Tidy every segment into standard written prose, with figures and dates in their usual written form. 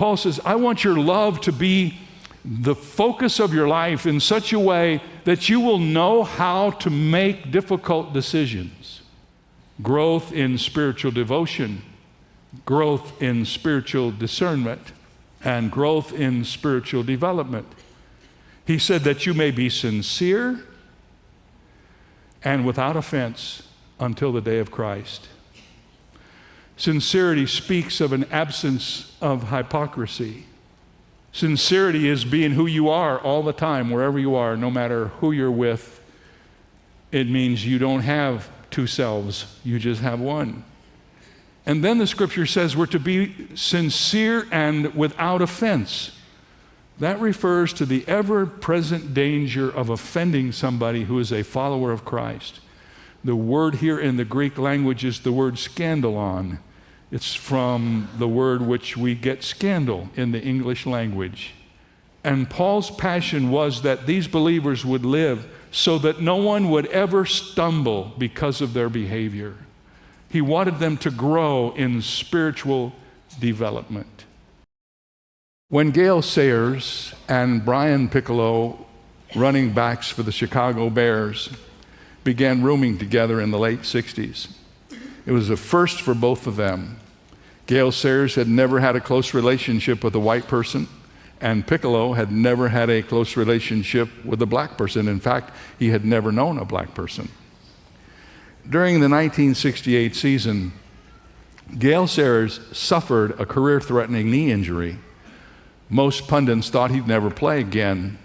Paul says, I want your love to be the focus of your life in such a way that you will know how to make difficult decisions. Growth in spiritual devotion, growth in spiritual discernment, and growth in spiritual development. He said that you may be sincere and without offense until the day of Christ. Sincerity speaks of an absence of hypocrisy. Sincerity is being who you are all the time, wherever you are, no matter who you're with. It means you don't have two selves, you just have one. And then the scripture says we're to be sincere and without offense. That refers to the ever-present danger of offending somebody who is a follower of Christ. The word here in the Greek language is the word scandalon. It's from the word which we get scandal in the English language. And Paul's passion was that these believers would live so that no one would ever stumble because of their behavior. He wanted them to grow in spiritual development. When Gale Sayers and Brian Piccolo, running backs for the Chicago Bears, began rooming together in the late 60s, it was a first for both of them. Gale Sayers had never had a close relationship with a white person, and Piccolo had never had a close relationship with a black person. In fact, he had never known a black person. During the 1968 season, Gale Sayers suffered a career-threatening knee injury. Most pundits thought he'd never play again.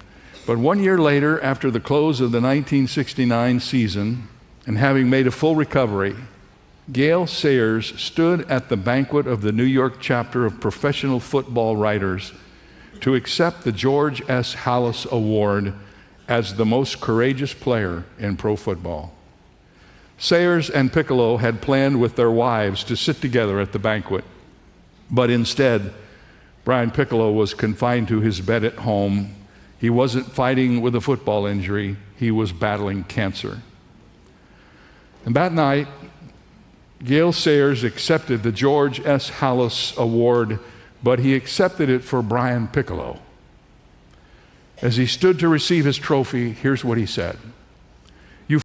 But 1 year later, after the close of the 1969 season, and having made a full recovery, Gale Sayers stood at the banquet of the New York chapter of Professional Football Writers to accept the George S. Halas Award as the most courageous player in pro football. Sayers and Piccolo had planned with their wives to sit together at the banquet, but instead, Brian Piccolo was confined to his bed at home. He wasn't fighting with a football injury, he was battling cancer. And that night, Gale Sayers accepted the George S. Halas Award, but he accepted it for Brian Piccolo. As he stood to receive his trophy, here's what he said.